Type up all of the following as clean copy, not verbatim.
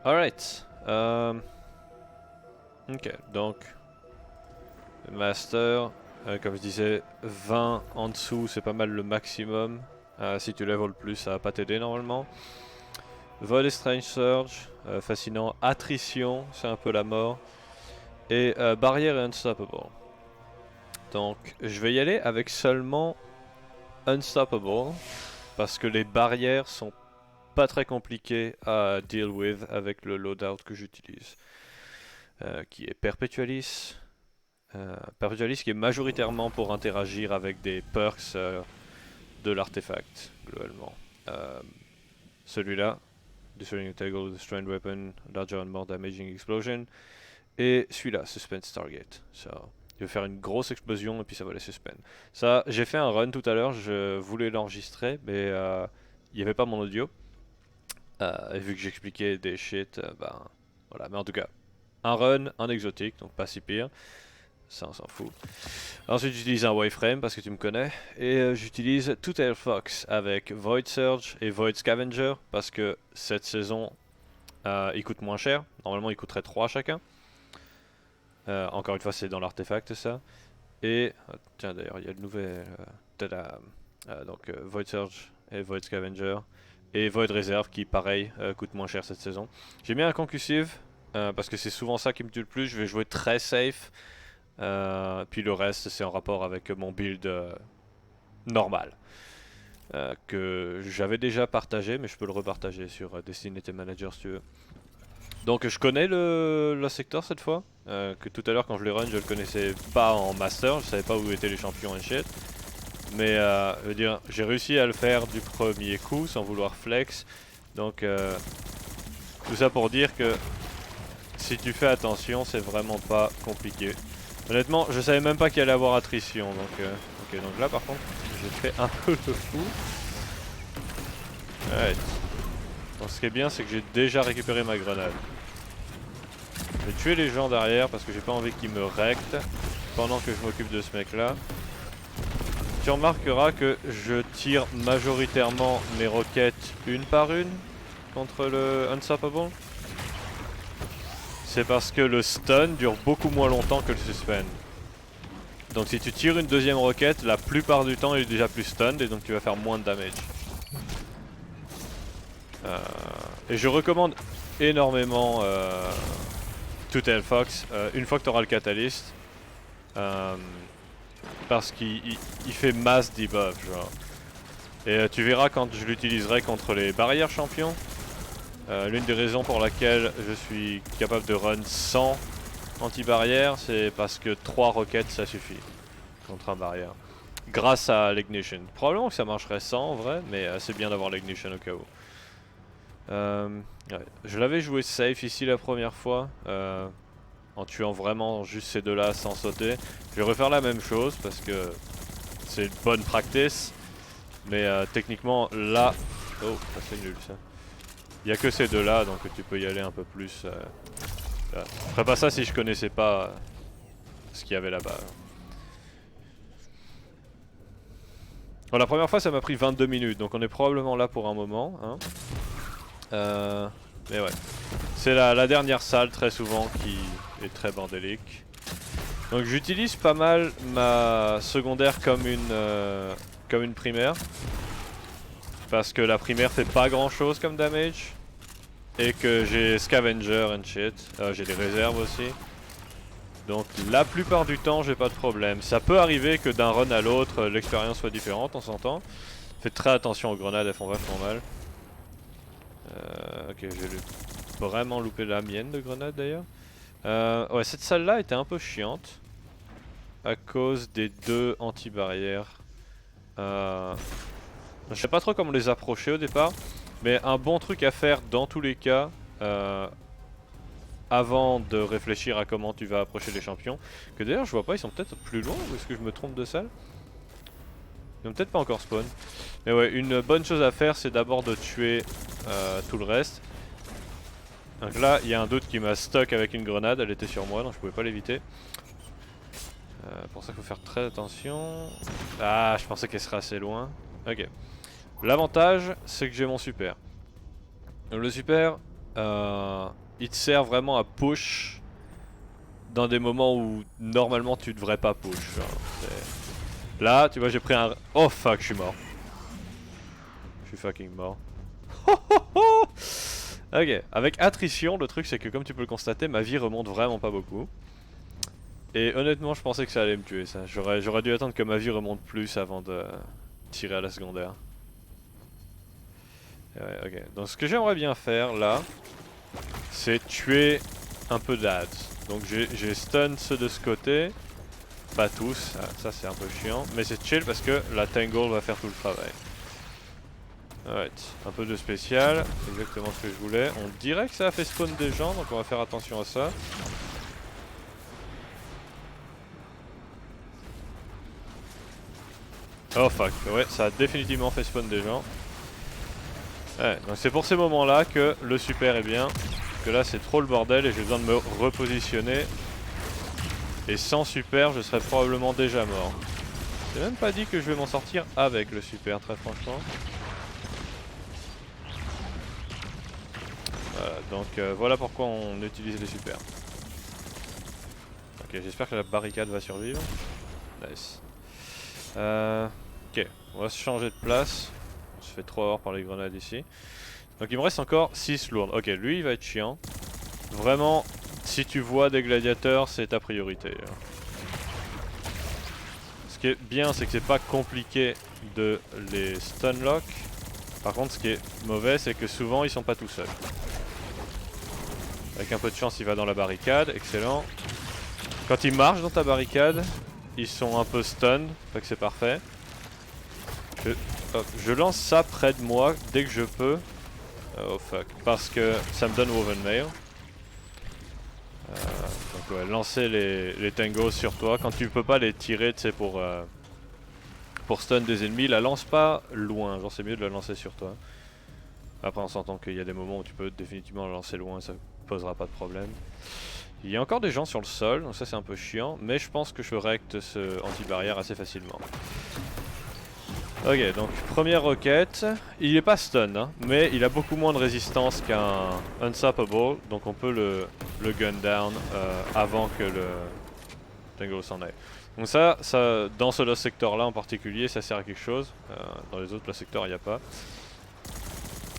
Alright. Ok, donc Master, comme je disais, 20 en dessous c'est pas mal le maximum. Si tu level plus ça va pas t'aider normalement. Vol et Strange Surge, fascinant. Attrition, c'est un peu la mort. Et barrière et Unstoppable. Donc je vais y aller avec seulement Unstoppable. Parce que les barrières sont pas très compliquées à deal with avec le loadout que j'utilise. Qui est Perpetualis. Perpetualis qui est majoritairement pour interagir avec des perks de l'artefact, globalement. Celui-là, Destroying a Toggle, Destroying Weapon, Larger and More Damaging Explosion. Et celui-là, Suspend Target. Ça, il va faire une grosse explosion et puis ça va les suspend. Ça, j'ai fait un run tout à l'heure, je voulais l'enregistrer, mais il n'y avait pas mon audio. Et vu que j'expliquais des shit, ben voilà. Mais en tout cas, un run, un exotique, donc pas si pire. Ça, on s'en fout. Ensuite, j'utilise un Waveframe parce que tu me connais. Et j'utilise Two-Tailed Fox avec Void Surge et Void Scavenger parce que cette saison, il coûte moins cher. Normalement, il coûterait 3 chacun. Encore une fois, c'est dans l'artefact ça. Et tiens, d'ailleurs, il y a le nouvel. Donc, Void Surge et Void Scavenger. Et Void Reserve qui, pareil, coûte moins cher cette saison. J'ai mis un Concussive parce que c'est souvent ça qui me tue le plus. Je vais jouer très safe. Puis le reste c'est en rapport avec mon build normal que j'avais déjà partagé mais je peux le repartager sur Destinity Manager si tu veux. Donc je connais le secteur cette fois, que tout à l'heure quand je l'ai run je le connaissais pas en master, je savais pas où étaient les champions et shit. Mais je veux dire, j'ai réussi à le faire du premier coup sans vouloir flex. Donc tout ça pour dire que si tu fais attention c'est vraiment pas compliqué. Honnêtement, je savais même pas qu'il allait avoir attrition, donc ok, donc là par contre, j'ai fait un peu le fou. Ouais. Donc ce qui est bien, c'est que j'ai déjà récupéré ma grenade. Je vais tuer les gens derrière parce que j'ai pas envie qu'ils me rectent pendant que je m'occupe de ce mec là. Tu remarqueras que je tire majoritairement mes roquettes une par une contre le Unstoppable. C'est parce que le stun dure beaucoup moins longtemps que le suspend. Donc si tu tires une deuxième roquette, la plupart du temps il est déjà plus stunned et donc tu vas faire moins de damage. Et je recommande énormément Two-Tailed Fox une fois que tu auras le catalyst. Parce qu'il fait masse debuff genre. Et tu verras quand je l'utiliserai contre les barrières champions. L'une des raisons pour laquelle je suis capable de run sans anti-barrière, c'est parce que 3 roquettes ça suffit contre un barrière. Grâce à l'ignition. Probablement que ça marcherait sans en vrai, mais c'est bien d'avoir l'ignition au cas où. Ouais. Je l'avais joué safe ici la première fois, en tuant vraiment juste ces deux-là sans sauter. Je vais refaire la même chose parce que c'est une bonne practice, mais techniquement là... Oh, ça c'est nul ça. Il n'y a que ces deux-là, donc tu peux y aller un peu plus. Je ferais pas ça si je connaissais pas ce qu'il y avait là-bas. Bon, la première fois ça m'a pris 22 minutes, donc on est probablement là pour un moment. Hein. Mais ouais, c'est la dernière salle très souvent qui est très bordélique. Donc j'utilise pas mal ma secondaire comme une primaire. Parce que la primaire fait pas grand chose comme damage. Et que j'ai scavenger and shit. J'ai des réserves aussi. Donc la plupart du temps j'ai pas de problème. Ça peut arriver que d'un run à l'autre l'expérience soit différente, on s'entend. Faites très attention aux grenades, elles font vachement mal. Ok, j'ai vraiment loupé la mienne de grenade d'ailleurs. Ouais, cette salle là était un peu chiante. À cause des deux anti-barrières. Je sais pas trop comment les approcher au départ. Mais un bon truc à faire dans tous les cas. Avant de réfléchir à comment tu vas approcher les champions. Que d'ailleurs je vois pas, ils sont peut-être plus loin ou est-ce que je me trompe de salle? Ils ont peut-être pas encore spawn. Mais ouais, une bonne chose à faire c'est d'abord de tuer tout le reste. Donc là il y a un doute qui m'a stuck avec une grenade, elle était sur moi donc je pouvais pas l'éviter. Pour ça qu'il faut faire très attention. Ah, je pensais qu'elle serait assez loin. Ok. L'avantage c'est que j'ai mon super. Donc le super, il te sert vraiment à push dans des moments où normalement tu devrais pas push. Hein. Là, tu vois, j'ai pris un... Oh fuck, je suis mort. Je suis fucking mort. Ok, avec attrition, le truc c'est que comme tu peux le constater, ma vie remonte vraiment pas beaucoup. Et honnêtement, je pensais que ça allait me tuer ça. J'aurais dû attendre que ma vie remonte plus avant de tirer à la secondaire. Ouais, ok. Donc ce que j'aimerais bien faire là, c'est tuer un peu d'ads. Donc j'ai stun ceux de ce côté. Pas tous, ça c'est un peu chiant. Mais c'est chill parce que la tangle va faire tout le travail. Alright, un peu de spécial, exactement ce que je voulais. On dirait que ça a fait spawn des gens, donc on va faire attention à ça. Oh fuck, ouais, ça a définitivement fait spawn des gens. Ouais, donc c'est pour ces moments-là que le super est bien. Parce que là c'est trop le bordel et j'ai besoin de me repositionner. Et sans super, je serais probablement déjà mort. J'ai même pas dit que je vais m'en sortir avec le super, très franchement. Voilà, donc voilà pourquoi on utilise les super. Ok, j'espère que la barricade va survivre. Nice. Ok, on va se changer de place. On se fait trop avoir par les grenades ici. Donc il me reste encore 6 lourdes. Ok, lui il va être chiant. Vraiment, si tu vois des gladiateurs, c'est ta priorité. Ce qui est bien, c'est que c'est pas compliqué de les stunlock. Par contre, ce qui est mauvais, c'est que souvent ils sont pas tout seuls. Avec un peu de chance, il va dans la barricade, excellent. Quand il marche dans ta barricade, ils sont un peu stun, fait que c'est parfait. Je lance ça près de moi dès que je peux. Oh fuck, parce que ça me donne Woven Mail. Donc ouais, lancer les tangos sur toi. Quand tu peux pas les tirer, tu sais, pour stun des ennemis, la lance pas loin, genre c'est mieux de la lancer sur toi. Après on s'entend qu'il y a des moments où tu peux définitivement la lancer loin, ça posera pas de problème. Il y a encore des gens sur le sol, donc ça c'est un peu chiant, mais je pense que je recte ce anti-barrière assez facilement. Ok, donc première roquette, il est pas stun, hein, mais il a beaucoup moins de résistance qu'un unstoppable, donc on peut le gun down avant que le tango s'en aille. Donc ça, dans ce lost sector là en particulier, ça sert à quelque chose, dans les autres lost sectors il n'y a pas.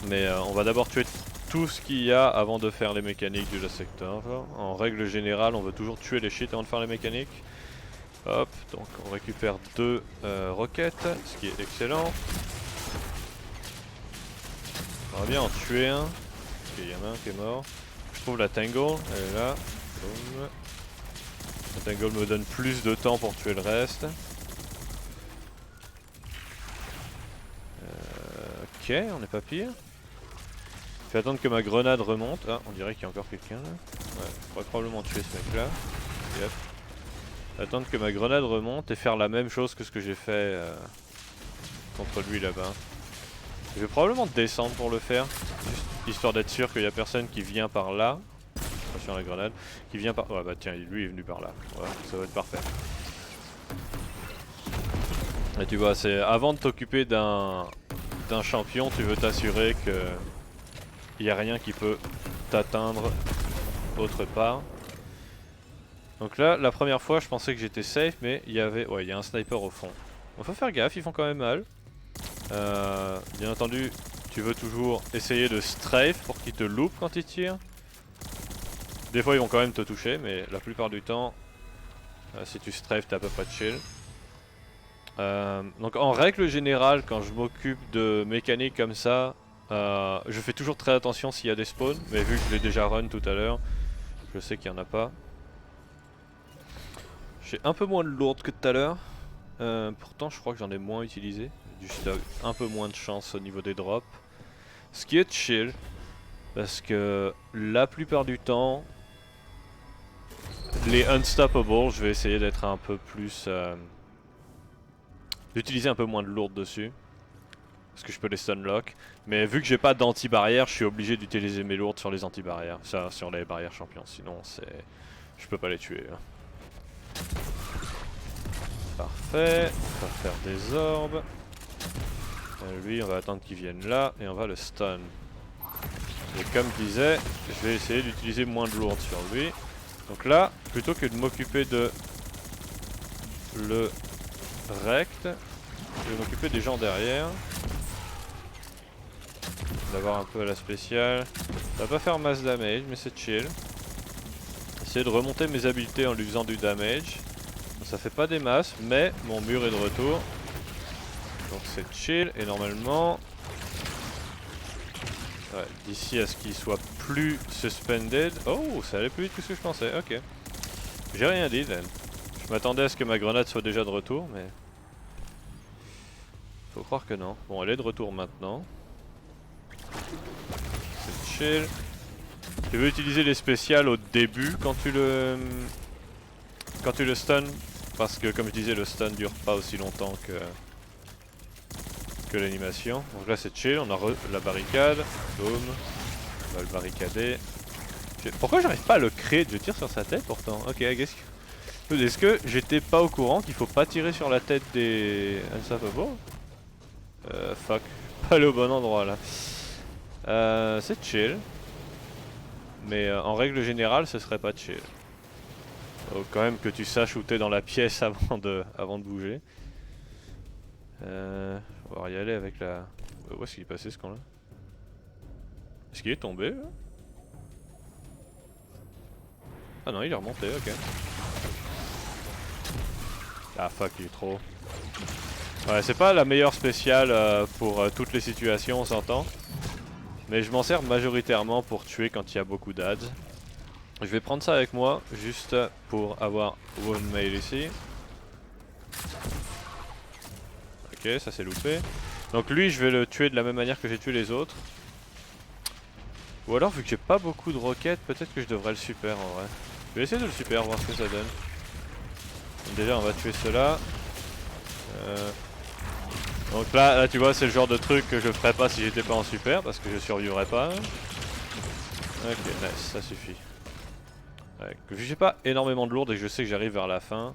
Mais on va d'abord tuer tout ce qu'il y a avant de faire les mécaniques du lost sector. En règle générale, on veut toujours tuer les shit avant de faire les mécaniques. Hop, donc on récupère 2 roquettes, ce qui est excellent. On va bien en tuer un. Ok, il y en a un qui est mort. Je trouve la tangle, elle est là. Boom. La tangle me donne plus de temps pour tuer le reste. Ok, on n'est pas pire. Je vais attendre que ma grenade remonte. Ah, on dirait qu'il y a encore quelqu'un là. Ouais, je pourrais probablement tuer ce mec là. Yep. Attendre que ma grenade remonte et faire la même chose que ce que j'ai fait contre lui là-bas. Je vais probablement descendre pour le faire, juste histoire d'être sûr qu'il n'y a personne qui vient par là. Attention à la grenade. Qui vient par... Ouais bah tiens, lui est venu par là. Voilà, ça va être parfait. Et tu vois, c'est avant de t'occuper d'un champion, tu veux t'assurer que il n'y a rien qui peut t'atteindre autre part. Donc là, la première fois, je pensais que j'étais safe, mais il y avait... Ouais, il y a un sniper au fond. Bon, faut faire gaffe, ils font quand même mal. Bien entendu, tu veux toujours essayer de strafe pour qu'ils te loupent quand ils tirent. Des fois, ils vont quand même te toucher, mais la plupart du temps, si tu strafe, t'es à peu près chill. Donc en règle générale, quand je m'occupe de mécanique comme ça, je fais toujours très attention s'il y a des spawns, mais vu que je l'ai déjà run tout à l'heure, je sais qu'il n'y en a pas. J'ai un peu moins de lourde que tout à l'heure, pourtant je crois que j'en ai moins utilisé, juste un peu moins de chance au niveau des drops. Ce qui est chill, parce que la plupart du temps, les unstoppables, je vais essayer d'être un peu plus... d'utiliser un peu moins de lourde dessus. Parce que je peux les stunlock. Mais vu que j'ai pas d'anti-barrière, je suis obligé d'utiliser mes lourdes sur les anti-barrières. Ça, sur les barrières champions. Sinon, c'est... je peux pas les tuer. Hein. Parfait. On va faire des orbes. Lui, on va attendre qu'il vienne là. Et on va le stun. Et comme je disais, je vais essayer d'utiliser moins de lourdes sur lui. Donc là, plutôt que de m'occuper de le rect, je vais m'occuper des gens derrière. D'avoir un peu à la spéciale. Ça va pas faire masse damage, mais c'est chill. Essayer de remonter mes habiletés en lui faisant du damage. Ça fait pas des masses, mais mon mur est de retour. Donc c'est chill, et normalement... Ouais, d'ici à ce qu'il soit plus suspended... Oh, ça allait plus vite que ce que je pensais, ok. J'ai rien dit, then. Je m'attendais à ce que ma grenade soit déjà de retour, mais... Faut croire que non. Bon, elle est de retour maintenant. C'est chill. Tu veux utiliser les spéciales au début quand tu le stun, parce que comme je disais, le stun dure pas aussi longtemps que l'animation. Donc là c'est chill, on a la barricade, boum, on va le barricader. Pourquoi j'arrive pas à le créer? Je tire sur sa tête pourtant. Ok, est-ce que j'étais pas au courant qu'il faut pas tirer sur la tête des Unstoppable? Fuck, pas aller au bon endroit là. C'est chill. Mais en règle générale, ce serait pas chill. Faut quand même que tu saches où t'es dans la pièce avant de bouger. On va y aller avec la... Où est-ce qu'il est passé ce con là? Est-ce qu'il est tombé là? Ah non, il est remonté, ok. Ah fuck, il est trop... Ouais, c'est pas la meilleure spéciale pour toutes les situations, on s'entend. Mais je m'en sers majoritairement pour tuer quand il y a beaucoup d'ads. Je vais prendre ça avec moi, juste pour avoir Wound Mail ici. Ok, ça c'est loupé. Donc lui, je vais le tuer de la même manière que j'ai tué les autres. Ou alors, vu que j'ai pas beaucoup de roquettes, peut-être que je devrais le super en vrai. Je vais essayer de le super, voir ce que ça donne. Donc déjà, on va tuer ceux-là. Donc là, tu vois, c'est le genre de truc que je ferais pas si j'étais pas en super, parce que je survivrais pas. Ok, nice, ça suffit. Ouais, vu que j'ai pas énormément de lourdes et que je sais que j'arrive vers la fin.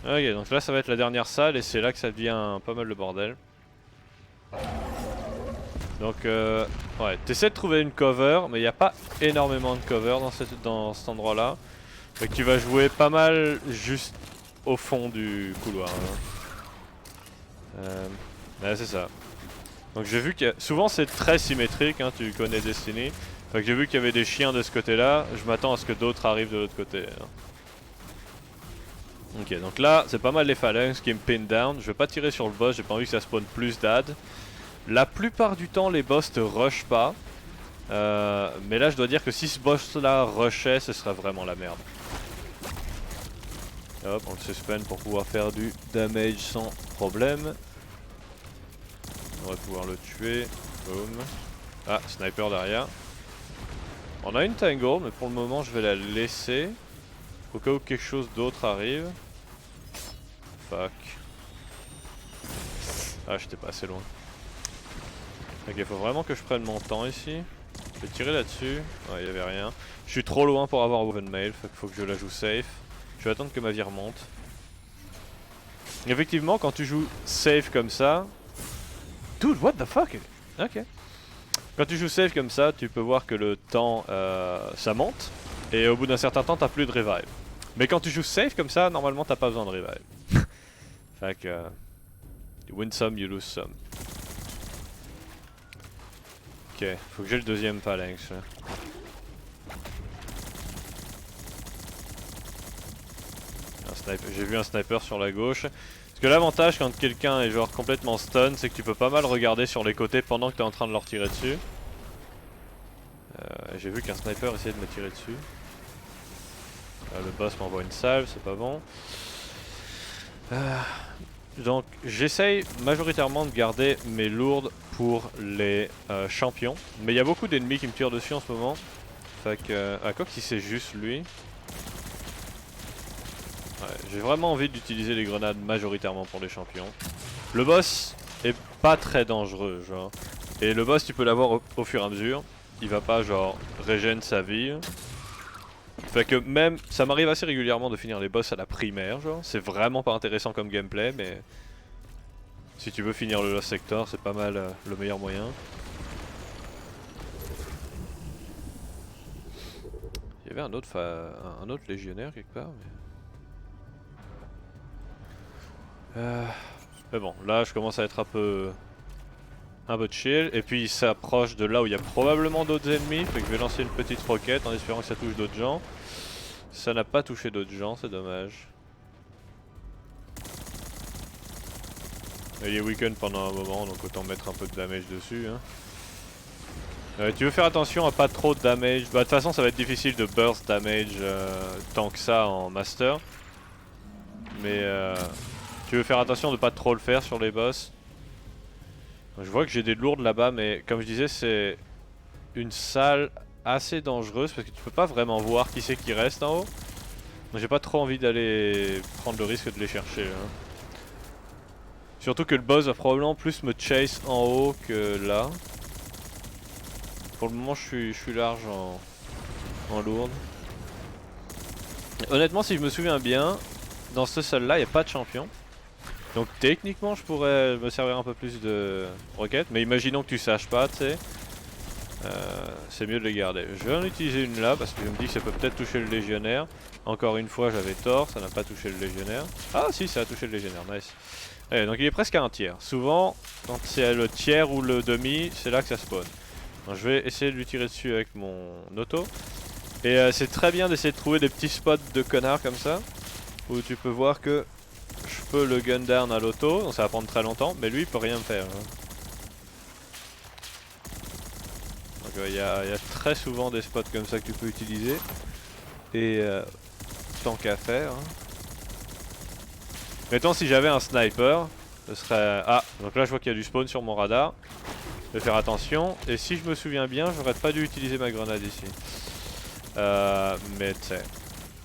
Ok, donc là ça va être la dernière salle et c'est là que ça devient pas mal le bordel. Donc ouais, t'essaies de trouver une cover, mais il n'y a pas énormément de cover dans cet endroit là. Donc tu vas jouer pas mal juste au fond du couloir. Hein. Ouais, c'est ça. Donc j'ai vu que souvent c'est très symétrique, hein, tu connais Destiny. Donc j'ai vu qu'il y avait des chiens de ce côté là, je m'attends à ce que d'autres arrivent de l'autre côté. Hein. Ok, donc là c'est pas mal les phalanx qui me pin down. Je vais pas tirer sur le boss, j'ai pas envie que ça spawn plus d'ad. La plupart du temps les boss te rushent pas. Mais là je dois dire que si ce boss là rushait, ce serait vraiment la merde. Hop, on le suspend pour pouvoir faire du damage sans problème. On va pouvoir le tuer. Boom. Ah, sniper derrière. On a une tangle, mais pour le moment je vais la laisser. Au cas où quelque chose d'autre arrive. Fuck. Ah, j'étais pas assez loin. Ok, faut vraiment que je prenne mon temps ici. Je vais tirer là-dessus. Ouais, y'avait rien. Je suis trop loin pour avoir Woven Mail, faut que je la joue safe. Je vais attendre que ma vie remonte. Effectivement, quand tu joues safe comme ça... Dude, what the fuck? Ok. Quand tu joues safe comme ça, tu peux voir que le temps, ça monte. Et au bout d'un certain temps, t'as plus de revive. Mais quand tu joues safe comme ça, normalement, t'as pas besoin de revive. Fait que... you win some, you lose some. Ok, faut que j'ai le deuxième phalanx là. J'ai vu un sniper sur la gauche. Parce que l'avantage quand quelqu'un est genre complètement stun, c'est que tu peux pas mal regarder sur les côtés pendant que tu es en train de leur tirer dessus. J'ai vu qu'un sniper essayait de me tirer dessus. Le boss m'envoie une salve, c'est pas bon. Donc j'essaye majoritairement de garder mes lourdes pour les champions. Mais il y a beaucoup d'ennemis qui me tirent dessus en ce moment. Fait que... Ah, quoi que si c'est juste lui... Ouais, j'ai vraiment envie d'utiliser les grenades majoritairement pour les champions. Le boss est pas très dangereux, genre. Et le boss, tu peux l'avoir au fur et à mesure. Il va pas, genre, régène sa vie. Fait que même, ça m'arrive assez régulièrement de finir les boss à la primaire, genre. C'est vraiment pas intéressant comme gameplay, mais... Si tu veux finir le Lost Sector, c'est pas mal le meilleur moyen. Il y avait un autre légionnaire quelque part. Mais bon, là je commence à être un peu chill. Et puis il s'approche de là où il y a probablement d'autres ennemis. Fait que je vais lancer une petite roquette en espérant que ça touche d'autres gens. Ça n'a pas touché d'autres gens, c'est dommage. Il est weaken pendant un moment, donc autant mettre un peu de damage dessus. Hein. Tu veux faire attention à pas trop de damage. Bah, de toute façon, ça va être difficile de burst damage tant que ça en master. Mais tu veux faire attention de pas trop le faire sur les boss. Je vois que j'ai des lourdes là-bas, mais comme je disais, c'est une salle assez dangereuse parce que tu peux pas vraiment voir qui c'est qui reste en haut. Donc j'ai pas trop envie d'aller prendre le risque de les chercher. Hein. Surtout que le boss va probablement plus me chase en haut que là. Pour le moment je suis large en lourde. Honnêtement si je me souviens bien, dans cette salle là il n'y a pas de champion. Donc techniquement je pourrais me servir un peu plus de roquettes. Mais imaginons que tu saches pas, tu sais. C'est mieux de les garder. Je vais en utiliser une là parce que je me dis que ça peut peut-être toucher le légionnaire. Encore une fois j'avais tort, ça n'a pas touché le légionnaire. Ah si, ça a touché le légionnaire, nice. Allez, donc il est presque à un tiers. Souvent quand c'est le tiers ou le demi, c'est là que ça spawn. Donc, je vais essayer de lui tirer dessus avec mon auto. Et c'est très bien d'essayer de trouver des petits spots de connards comme ça, où tu peux voir que je peux le gun down à l'auto, donc ça va prendre très longtemps, mais lui il peut rien me faire. Hein. Donc il y a très souvent des spots comme ça que tu peux utiliser. Et tant qu'à faire. Hein. Mettons si j'avais un sniper, ce serait... Ah, donc là je vois qu'il y a du spawn sur mon radar. Je vais faire attention. Et si je me souviens bien, j'aurais pas dû utiliser ma grenade ici. Mais tu sais,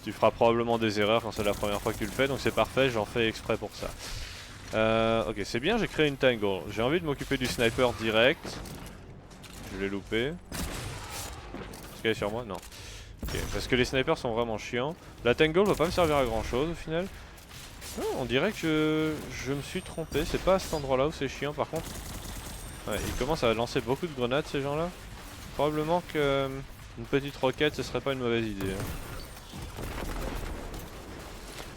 tu feras probablement des erreurs quand c'est la première fois que tu le fais, donc c'est parfait, j'en fais exprès pour ça. Ok, c'est bien, j'ai créé une tangle. J'ai envie de m'occuper du sniper direct. Je l'ai loupé. Est-ce qu'elle est sur moi? Non. Ok, parce que les snipers sont vraiment chiants. La tangle va pas me servir à grand chose au final. Oh, on dirait que je me suis trompé, c'est pas à cet endroit là où c'est chiant par contre. Ouais, ils commencent à lancer beaucoup de grenades ces gens là. Probablement que une petite roquette ce serait pas une mauvaise idée.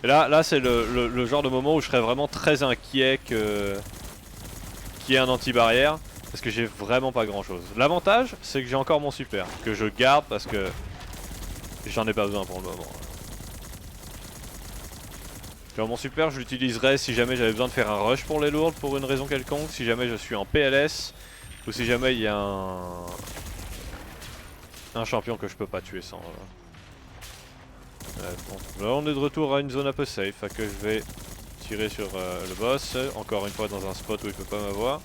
Et là c'est le genre de moment où je serais vraiment très inquiet qu'il y ait un anti-barrière. Parce que j'ai vraiment pas grand chose. L'avantage c'est que j'ai encore mon super. Que je garde parce que j'en ai pas besoin pour le moment. Genre mon super je l'utiliserai si jamais j'avais besoin de faire un rush pour les lourdes pour une raison quelconque, si jamais je suis en PLS ou si jamais il y a un champion que je peux pas tuer sans. Bon. Là on est de retour à une zone un peu safe, fait que je vais tirer sur le boss, encore une fois dans un spot où il peut pas m'avoir.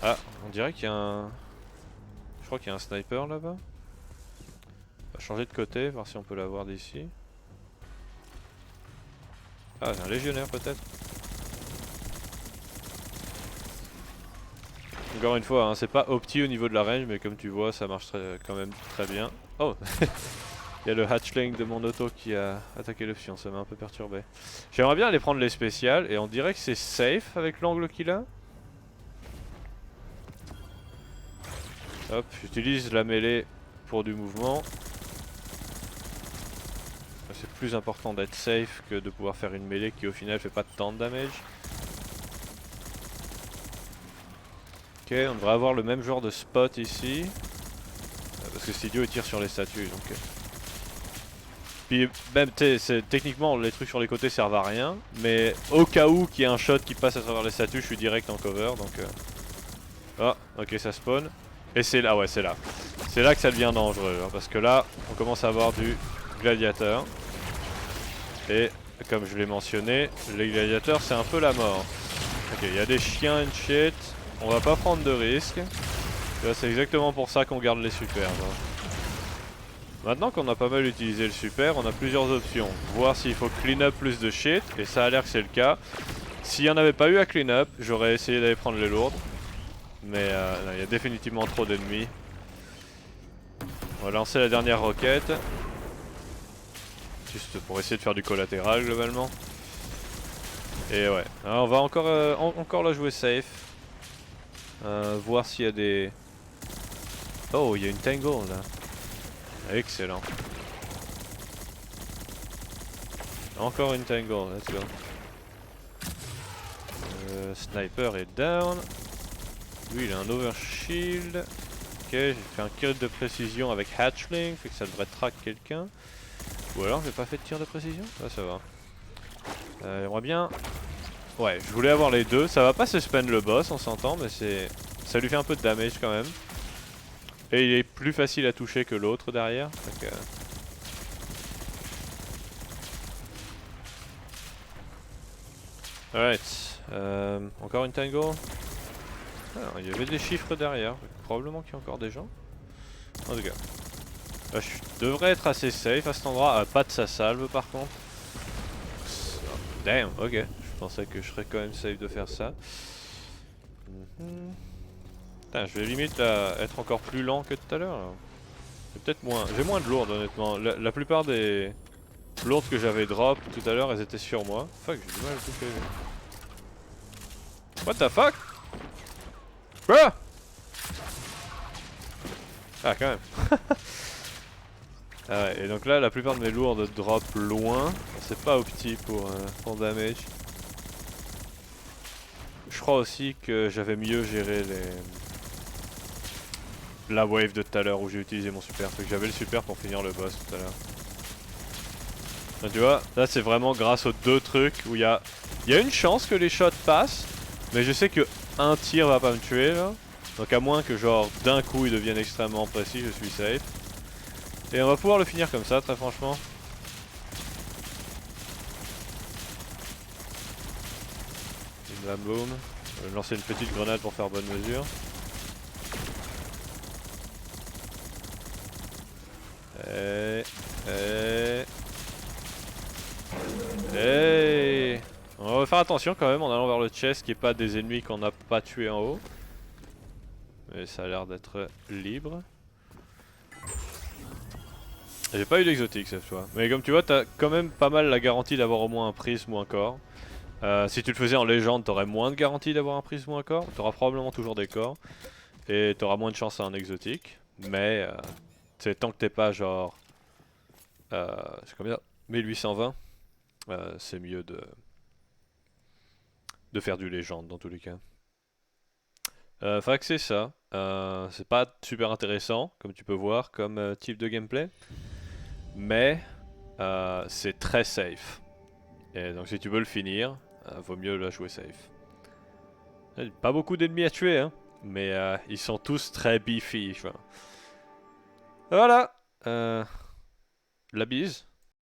Ah, on dirait qu'il y a un... Je crois qu'il y a un sniper là-bas. On va changer de côté, voir si on peut l'avoir d'ici. Ah, c'est un légionnaire peut-être. Encore une fois, hein, c'est pas opti au niveau de la range, mais comme tu vois, ça marche quand même très bien. Oh. Il y a le hatchling de mon auto qui a attaqué l'option, ça m'a un peu perturbé. J'aimerais bien aller prendre les spéciales, et on dirait que c'est safe avec l'angle qu'il a. Hop, j'utilise la mêlée pour du mouvement. C'est plus important d'être safe que de pouvoir faire une mêlée qui au final fait pas tant de damage. Ok, on devrait avoir le même genre de spot ici. Parce que cet idiot il tire sur les statues donc... Puis même techniquement les trucs sur les côtés servent à rien. Mais au cas où qu'il y ait un shot qui passe à travers les statues, je suis direct en cover donc... Ah, ok ça spawn. Et c'est là, ouais c'est là. C'est là que ça devient dangereux hein, parce que là on commence à avoir du gladiateur. Et comme je l'ai mentionné, les gladiateurs c'est un peu la mort. Ok, il y a des chiens and shit. On va pas prendre de risques. C'est exactement pour ça qu'on garde les super. Maintenant qu'on a pas mal utilisé le super, on a plusieurs options. Voir s'il faut clean up plus de shit, et ça a l'air que c'est le cas. S'il n'y en avait pas eu à clean up, j'aurais essayé d'aller prendre les lourdes. Mais il y a définitivement trop d'ennemis. On va lancer la dernière roquette. Juste pour essayer de faire du collatéral globalement. Et ouais, alors on va encore la jouer safe. Voir s'il y a des... Oh, il y a une tangle là. Excellent. Encore une tangle, let's go. Sniper est down. Lui il a un overshield. Ok, j'ai fait un kill de précision avec Hatchling, fait que ça devrait track quelqu'un. Ou alors j'ai pas fait de tir de précision? Ah ça va. J'aimerais bien... Ouais, je voulais avoir les deux. Ça va pas suspend le boss, on s'entend, mais c'est... Ça lui fait un peu de damage quand même. Et il est plus facile à toucher que l'autre derrière. Donc, alright. Encore une tango. Ah, il y avait des chiffres derrière. Probablement qu'il y a encore des gens. En tout cas. Là, je devrais être assez safe à cet endroit. Pas de sa salve par contre. Damn, ok. Je pensais que je serais quand même safe de faire ça. Putain, je vais limite être encore plus lent que tout à l'heure. Peut-être moins. J'ai moins de lourdes honnêtement. La plupart des lourdes que j'avais drop tout à l'heure, elles étaient sur moi. Fuck, j'ai du mal à toucher. What the fuck? Bruh! Ah quand même. Ah ouais, et donc là la plupart de mes lourdes drop loin. C'est pas opti pour damage. Je crois aussi que j'avais mieux géré la wave de tout à l'heure où j'ai utilisé mon super. Fait que j'avais le super pour finir le boss tout à l'heure. Donc tu vois, là c'est vraiment grâce aux deux trucs où il y a une chance que les shots passent. Mais je sais que un tir va pas me tuer là. Donc à moins que genre d'un coup il devienne extrêmement précis, je suis safe. Et on va pouvoir le finir comme ça très franchement. Bam boom. Je vais lancer une petite grenade pour faire bonne mesure. On va faire attention quand même en allant vers le chest qu'il n'y ait pas des ennemis qu'on n'a pas tués en haut. Mais ça a l'air d'être libre. J'ai pas eu d'exotique cette fois. Mais comme tu vois, t'as quand même pas mal la garantie d'avoir au moins un prisme ou un corps. Si tu le faisais en légende, t'aurais moins de garantie d'avoir un prisme ou un corps. T'auras probablement toujours des corps. Et t'auras moins de chance à un exotique. Mais c'est tant que t'es pas genre... c'est combien? 1820. C'est mieux de faire du légende dans tous les cas. Fait que c'est ça. C'est pas super intéressant, comme tu peux voir, comme type de gameplay. Mais c'est très safe. Et donc si tu veux le finir, vaut mieux la jouer safe. Pas beaucoup d'ennemis à tuer, hein. Mais ils sont tous très beefy. Voilà. La bise.